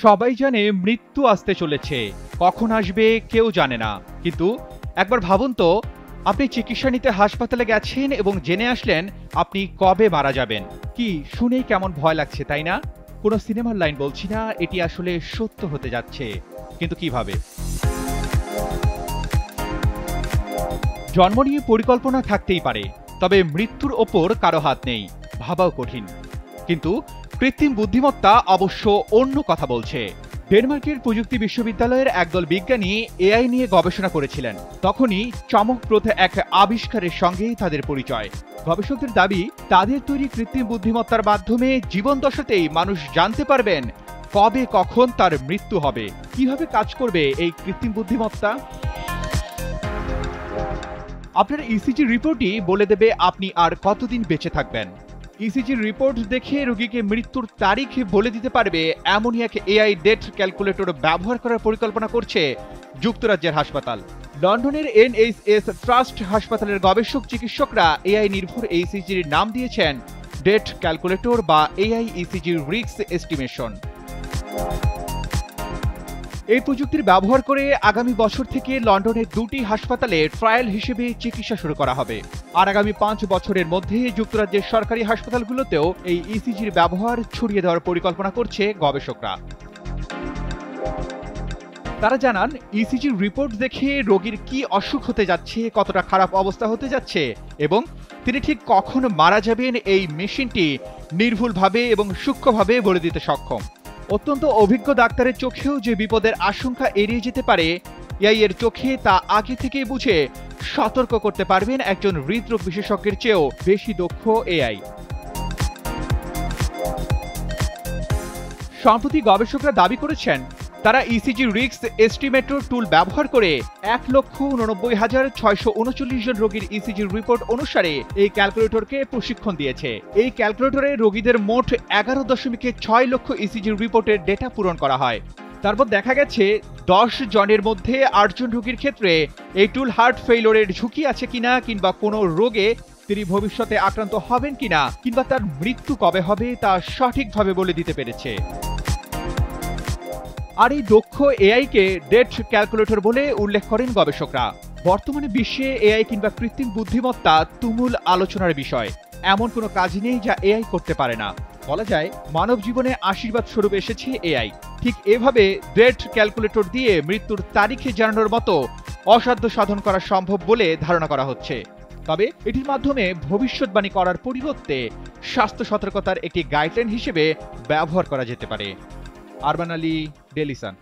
সবাই জানে মৃত্যু আসতে চলেছে, কখন আসবে কেউ জানে না। কিন্তু একবার ভাবুন তো, আপনি চিকিৎসা নিতে হাসপাতালে গেছেন এবং জেনে আসলেন আপনি কবে মারা যাবেন। কি শুনেই কেমন ভয় লাগছে, তাই না? কোনো সিনেমার লাইন বলছি না, এটি আসলে সত্য হতে যাচ্ছে। কিন্তু কিভাবে? জন্ম নিয়ে পরিকল্পনা থাকতেই পারে, তবে মৃত্যুর ওপর কারো হাত নেই, ভাবাও কঠিন। কিন্তু কৃত্রিম বুদ্ধিমত্তা অবশ্য অন্য কথা বলছে। ডেনমার্কের প্রযুক্তি বিশ্ববিদ্যালয়ের একদল বিজ্ঞানী এআই নিয়ে গবেষণা করেছিলেন। তখনই চমকপ্রদ এক আবিষ্কারের সঙ্গে তাদের পরিচয়। গবেষকদের দাবি, তাদের তৈরি কৃত্রিম বুদ্ধিমত্তার মাধ্যমে জীবন দশাতেই মানুষ জানতে পারবেন কবে কখন তার মৃত্যু হবে। কিভাবে কাজ করবে এই কৃত্রিম বুদ্ধিমত্তা? আপনার ইসিজি রিপোর্টই বলে দেবে আপনি আর কতদিন বেঁচে থাকবেন। ইসিজি রিপোর্ট দেখে রোগীকে মৃত্যুর তারিখ বলে দিতে পারবে এমনই এক এআই ডেথ ক্যালকুলেটর ব্যবহার করার পরিকল্পনা করছে যুক্তরাজ্যের হাসপাতাল। লন্ডনের NHS ট্রাস্ট হাসপাতালের গবেষক চিকিৎসকরা এআই নির্ভর ইসিজির নাম দিয়েছেন ডেথ ক্যালকুলেটর বা এআই ইসিজি রিস্ক এস্টিমেশন। এই প্রযুক্তির ব্যবহার করে আগামী বছর থেকে লন্ডনের 2টি হাসপাতালে ট্রায়াল হিসেবে চিকিৎসা শুরু করা হবে। আর আগামী 5 বছরের মধ্যে যুক্তরাজ্যের সরকারি হাসপাতালগুলোতেও এই ইসিজির ব্যবহার ছড়িয়ে দেওয়ার পরিকল্পনা করছে গবেষকরা। তারা জানান, ইসিজির রিপোর্ট দেখে রোগীর কি অসুখ হতে যাচ্ছে, কতটা খারাপ অবস্থা হতে যাচ্ছে এবং তিনি ঠিক কখন মারা যাবেন, এই মেশিনটি নির্ভুলভাবে এবং সূক্ষ্মভাবে বলে দিতে সক্ষম। অত্যন্ত অভিজ্ঞ ডাক্তারের চোখেও যে বিপদের আশঙ্কা এড়িয়ে যেতে পারে, এআই এর চোখে তা আগে থেকেই বুঝে সতর্ক করতে পারবেন একজন হৃদরোগ বিশেষজ্ঞের চেয়েও বেশি দক্ষ এআই। সম্প্রতি গবেষকরা দাবি করেছেন, তারা ইসিজি রিস্ক এস্টিমেটর টুল ব্যবহার করে 1,89,639 জন রোগীর ইসিজি রিপোর্ট অনুসারে এই ক্যালকুলেটরকে প্রশিক্ষণ দিয়েছে। এই ক্যালকুলেটরে রোগীদের মোট 11.6 লক্ষ ইসিজি রিপোর্টের ডেটা পূরণ করা হয়। তারপর দেখা গেছে 10 জনের মধ্যে 8 জন রোগীর ক্ষেত্রে এই টুল হার্ট ফেইলিওরের ঝুঁকি আছে কিনা, কিংবা কোনো রোগে তিনি ভবিষ্যতে আক্রান্ত হবেন কিনা, কিংবা তার মৃত্যু কবে হবে তা সঠিকভাবে বলে দিতে পেরেছে। আর এই দক্ষ এআইকে ডেথ ক্যালকুলেটর বলে উল্লেখ করেন গবেষকরা। বর্তমানে বিশ্বে এআই কিংবা কৃত্রিম বুদ্ধিমত্তা তুমুল আলোচনার বিষয়। এমন কোনো কাজ নেই যা এআই করতে পারে না। বলা যায়, মানব জীবনে আশীর্বাদ স্বরূপ এসেছে এআই। ঠিক এভাবে ডেথ ক্যালকুলেটর দিয়ে মৃত্যুর তারিখে জানানোর মতো অসাধ্য সাধন করা সম্ভব বলে ধারণা করা হচ্ছে। তবে এটির মাধ্যমে ভবিষ্যৎবাণী করার পরিবর্তে স্বাস্থ্য সতর্কতার একটি গাইডলাইন হিসেবে ব্যবহার করা যেতে পারে। Arman Ali, Daily Sun.